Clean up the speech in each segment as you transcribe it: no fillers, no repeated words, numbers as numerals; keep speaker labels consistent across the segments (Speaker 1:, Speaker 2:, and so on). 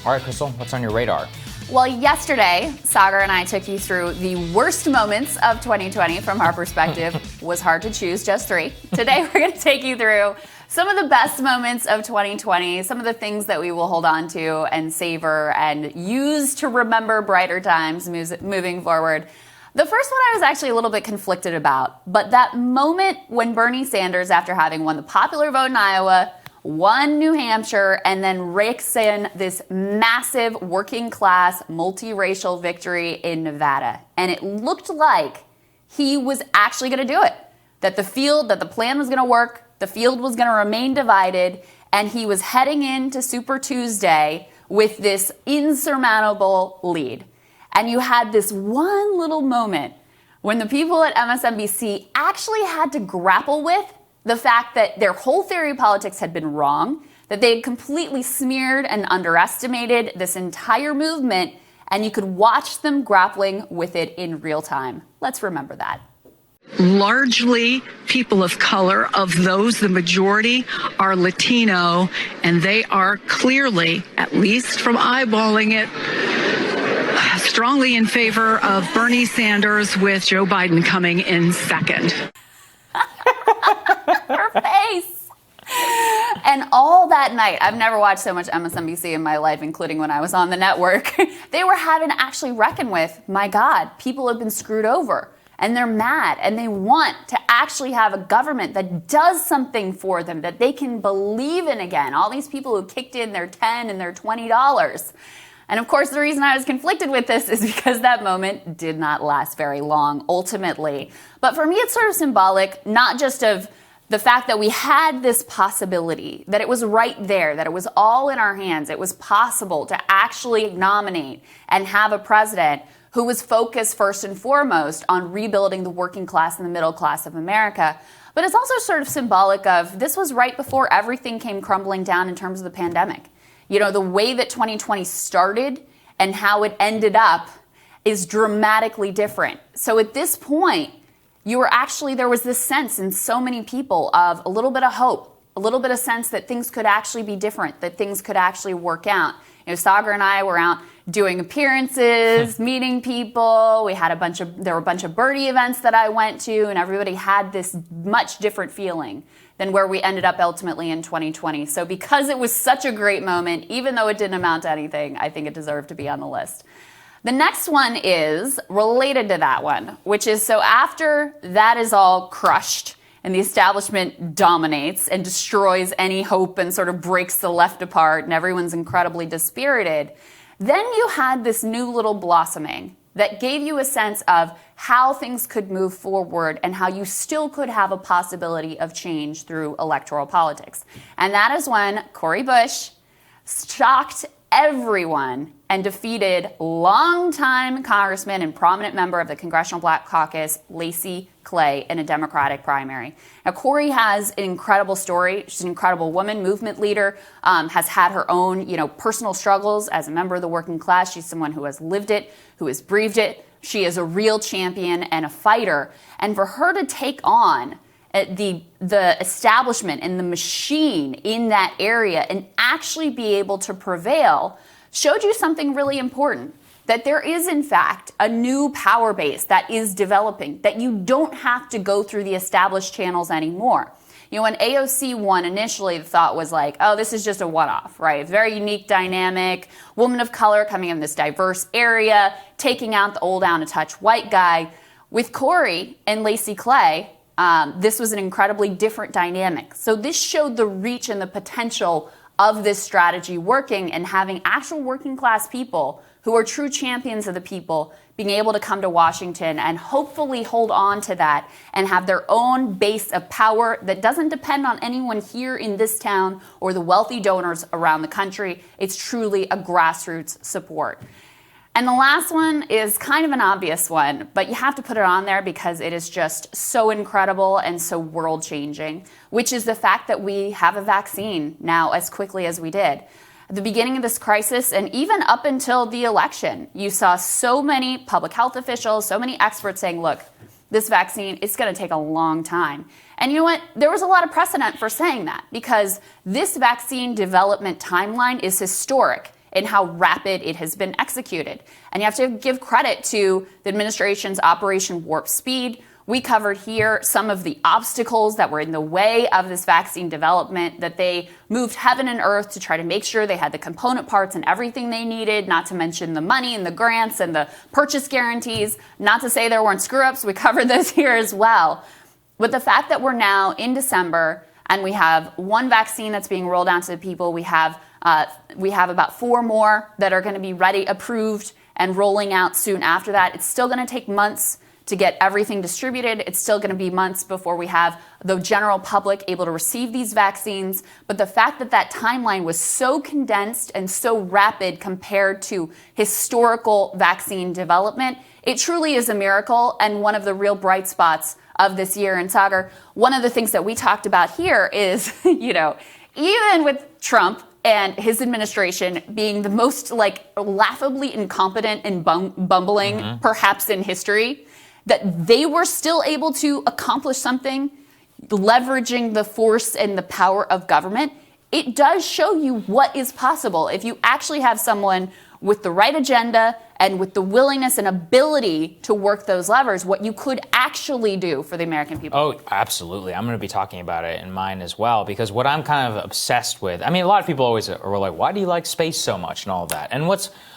Speaker 1: All right, Krystal, what's on your radar?
Speaker 2: Well, yesterday, Sagar and I took you through the worst moments of 2020 from our perspective. Was hard to choose, just 3. Today, we're going to take you through some of the best moments of 2020, some of the things that we will hold on to and savor and use to remember brighter times moving forward. The first one I was actually a little bit conflicted about, but that moment when Bernie Sanders, after having won the popular vote in Iowa, won New Hampshire, and then rakes in this massive working class multiracial victory in Nevada. And it looked like he was actually going to do it. That the plan was going to work, the field was going to remain divided, and he was heading into Super Tuesday with this insurmountable lead. And you had this one little moment when the people at MSNBC actually had to grapple with the fact that their whole theory of politics had been wrong, that they had completely smeared and underestimated this entire movement, and you could watch them grappling with it in real time. Let's remember that.
Speaker 3: Largely people of color. Of those, the majority are Latino, and they are clearly, at least from eyeballing it, strongly in favor of Bernie Sanders, with Joe Biden coming in second.
Speaker 2: Her face. And all that night, I've never watched so much MSNBC in my life, including when I was on the network. They were having to actually reckon with, my God, people have been screwed over. And they're mad, and they want to actually have a government that does something for them, that they can believe in again. All these people who kicked in their $10 and their $20. And of course, the reason I was conflicted with this is because that moment did not last very long, ultimately. But for me, it's sort of symbolic, not just of the fact that we had this possibility, that it was right there, that it was all in our hands. It was possible to actually nominate and have a president who was focused first and foremost on rebuilding the working class and the middle class of America. But it's also sort of symbolic of this was right before everything came crumbling down in terms of the pandemic. You know, the way that 2020 started and how it ended up is dramatically different. So at this point, there was this sense in so many people of a little bit of hope, a little bit of sense that things could actually be different, that things could actually work out. You know, Sagar and I were out doing appearances, meeting people. There were a bunch of birdie events that I went to, and everybody had this much different feeling than where we ended up ultimately in 2020. So because it was such a great moment, even though it didn't amount to anything, I think it deserved to be on the list. The next one is related to that one, which is so after that is all crushed and the establishment dominates and destroys any hope and sort of breaks the left apart and everyone's incredibly dispirited, then you had this new little blossoming that gave you a sense of how things could move forward and how you still could have a possibility of change through electoral politics. And that is when Cori Bush shocked everyone and defeated longtime congressman and prominent member of the Congressional Black Caucus, Lacy Clay, in a Democratic primary. Now, Cori has an incredible story. She's an incredible woman, movement leader, has had her own, personal struggles as a member of the working class. She's someone who has lived it, who has breathed it. She is a real champion and a fighter. And for her to take on the establishment and the machine in that area and actually be able to prevail showed you something really important, that there is, in fact, a new power base that is developing, that you don't have to go through the established channels anymore. You know, when AOC won initially, the thought was like, oh, this is just a one-off, right? It's a very unique dynamic, woman of color coming in this diverse area, taking out the old out-of-touch white guy. With Cori and Lacy Clay, this was an incredibly different dynamic. So this showed the reach and the potential of this strategy working and having actual working class people who are true champions of the people being able to come to Washington and hopefully hold on to that and have their own base of power that doesn't depend on anyone here in this town or the wealthy donors around the country. It's truly a grassroots support. And the last one is kind of an obvious one, but you have to put it on there because it is just so incredible and so world-changing, which is the fact that we have a vaccine now as quickly as we did. At the beginning of this crisis, and even up until the election, you saw so many public health officials, so many experts saying, look, this vaccine, it's going to take a long time. And you know what? There was a lot of precedent for saying that because this vaccine development timeline is historic. in how rapid it has been executed. And you have to give credit to the administration's Operation Warp Speed. We covered here some of the obstacles that were in the way of this vaccine development, that they moved heaven and earth to try to make sure they had the component parts and everything they needed, not to mention the money and the grants and the purchase guarantees. Not to say there weren't screw-ups. We covered those here as well. But the fact that we're now in December and we have one vaccine that's being rolled out to the people, we have about 4 more that are going to be ready, approved, and rolling out soon after that. It's still going to take months to get everything distributed. It's still going to be months before we have the general public able to receive these vaccines. But the fact that that timeline was so condensed and so rapid compared to historical vaccine development, it truly is a miracle and one of the real bright spots of this year. And Sagar, one of the things that we talked about here is, even with Trump and his administration being the most laughably incompetent and bumbling perhaps in history, that they were still able to accomplish something, leveraging the force and the power of government. It does show you what is possible if you actually have someone with the right agenda and with the willingness and ability to work those levers, what you could actually do for the American people.
Speaker 1: Oh, absolutely. I'm going to be talking about it in mine as well, because what I'm kind of obsessed with, a lot of people always are like, why do you like space so much and all of that? And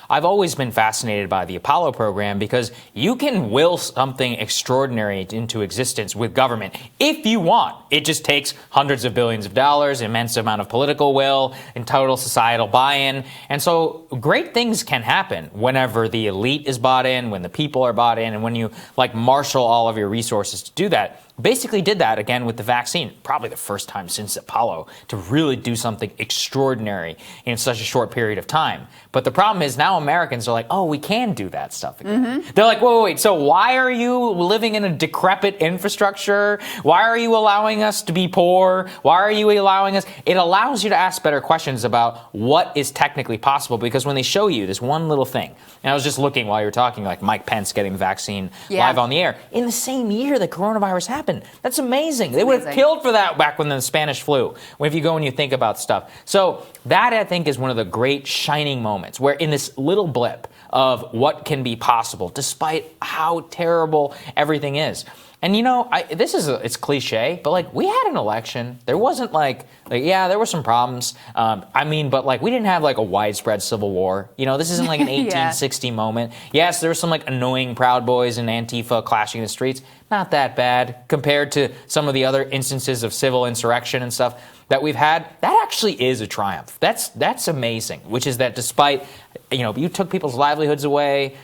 Speaker 1: I've always been fascinated by the Apollo program, because you can will something extraordinary into existence with government if you want. It just takes hundreds of billions of dollars, immense amount of political will, and total societal buy-in. And so great things can happen whenever the elite is bought in, when the people are bought in, and when you marshal all of your resources to do that. Basically did that again with the vaccine, probably the first time since Apollo to really do something extraordinary in such a short period of time. But the problem is now Americans are like, oh, we can do that stuff again. They're like, wait, so why are you living in a decrepit infrastructure? Why are you allowing us to be poor? Why are you allowing us? It allows you to ask better questions about what is technically possible, because when they show you this one little thing, and I was just looking while you were talking, like Mike Pence getting the vaccine live on the air, in the same year that coronavirus happened. That's amazing. They would have killed for that back when the Spanish flu, if you go and you think about stuff. So that, I think, is one of the great shining moments, where in this little blip of what can be possible, despite how terrible everything is. And it's cliche, but we had an election. There wasn't there were some problems. But we didn't have a widespread civil war. This isn't an 1860 moment. Yes, there were some annoying Proud Boys and Antifa clashing in the streets. Not that bad compared to some of the other instances of civil insurrection and stuff that we've had. That actually is a triumph. That's amazing, which is that despite, you took people's livelihoods away,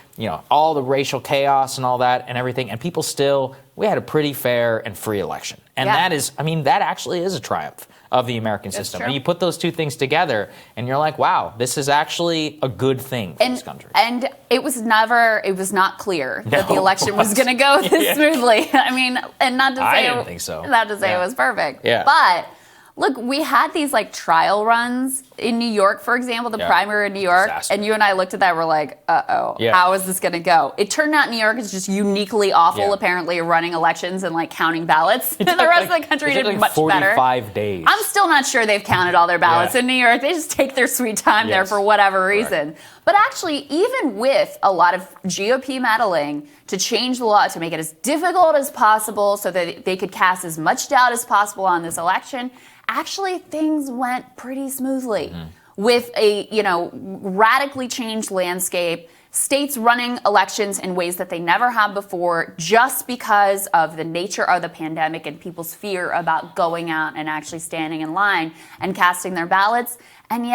Speaker 1: all the racial chaos and all that and everything, and we had a pretty fair and free election. And that actually is a triumph of the American system. And you put those two things together and you're like, wow, this is actually a good thing for this country.
Speaker 2: And it was not clear that the election was going to go this smoothly. And not to say
Speaker 1: I didn't think so.
Speaker 2: Not to say it was perfect.
Speaker 1: Yeah.
Speaker 2: But look, we had these trial runs in New York, for example, the primary in New York.
Speaker 1: Disaster.
Speaker 2: And you and I looked at that, we're like, how is this going to go? It turned out New York is just uniquely awful, apparently, running elections and counting ballots. And the rest of the country did much
Speaker 1: 45
Speaker 2: better.
Speaker 1: days.
Speaker 2: I'm still not sure they've counted all their ballots in New York. They just take their sweet time there for whatever reason. Right. But actually, even with a lot of GOP meddling to change the law to make it as difficult as possible so that they could cast as much doubt as possible on this election, actually things went pretty smoothly with a, radically changed landscape, states running elections in ways that they never have before just because of the nature of the pandemic and people's fear about going out and actually standing in line and casting their ballots. And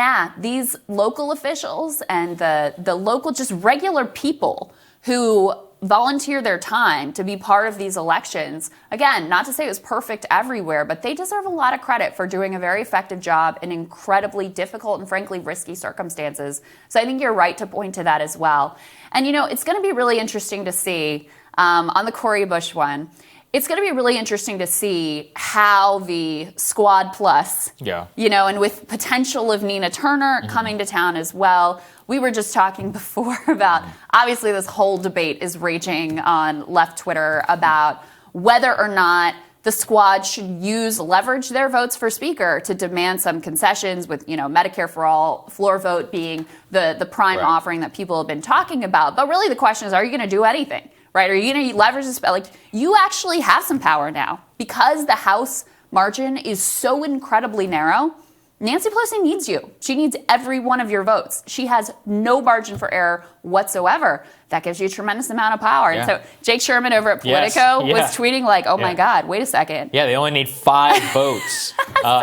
Speaker 2: these local officials and the local just regular people who volunteer their time to be part of these elections. Again, not to say it was perfect everywhere, but they deserve a lot of credit for doing a very effective job in incredibly difficult and frankly risky circumstances. So I think you're right to point to that as well. And it's going to be really interesting to see on the Cori Bush one. It's going to be really interesting to see how the Squad Plus, and with potential of Nina Turner coming to town as well. We were just talking before about, obviously this whole debate is raging on left Twitter about whether or not the squad should leverage their votes for speaker to demand some concessions with, Medicare for all, floor vote being the prime offering that people have been talking about. But really the question is, are you going to do anything, right? Are you going to leverage this? Like, you actually have some power now because the House margin is so incredibly narrow. Nancy Pelosi needs you. She needs every one of your votes. She has no margin for error whatsoever. That gives you a tremendous amount of power.
Speaker 1: Yeah.
Speaker 2: And so Jake Sherman over at Politico was tweeting like, oh my God, wait a second.
Speaker 1: Yeah, they only need 5 votes.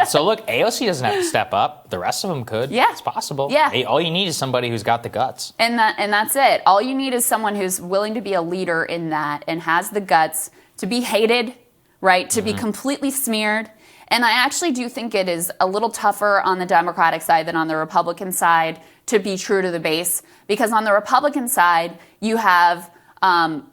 Speaker 1: So look, AOC doesn't have to step up. The rest of them could.
Speaker 2: Yeah.
Speaker 1: It's possible.
Speaker 2: Yeah.
Speaker 1: All you need is somebody who's got the guts.
Speaker 2: And that's it. All you need is someone who's willing to be a leader in that and has the guts to be hated, right? To be completely smeared. And I actually do think it is a little tougher on the Democratic side than on the Republican side to be true to the base. Because on the Republican side, you have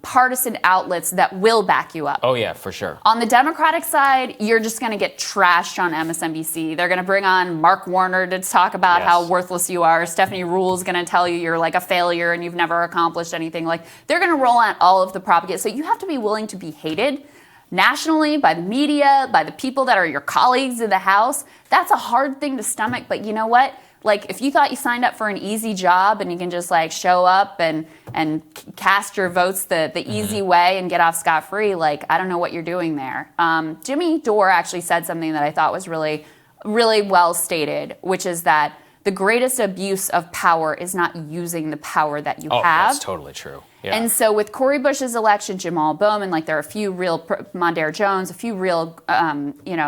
Speaker 2: partisan outlets that will back you up.
Speaker 1: Oh, yeah, for sure.
Speaker 2: On the Democratic side, you're just going to get trashed on MSNBC. They're going to bring on Mark Warner to talk about how worthless you are. Stephanie Ruhle is going to tell you you're like a failure and you've never accomplished anything. Like, they're going to roll out all of the propaganda. So you have to be willing to be hated nationally, by the media, by the people that are your colleagues in the House. That's a hard thing to stomach, but you know what? Like, if you thought you signed up for an easy job and you can just like show up and cast your votes the easy way and get off scot-free, like, I don't know what you're doing there. Jimmy Dore actually said something that I thought was really, really well stated, which is that the greatest abuse of power is not using the power that you have.
Speaker 1: That's totally true. Yeah.
Speaker 2: And so with Cori Bush's election, Jamal Bowman, like, there are a few real, Mondaire Jones, a few real,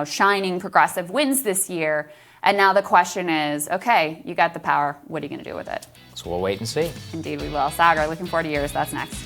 Speaker 2: shining progressive wins this year. And now the question is, okay, you got the power. What are you going to do with it?
Speaker 1: So we'll wait and see.
Speaker 2: Indeed we will. Sagar, looking forward to yours. That's next.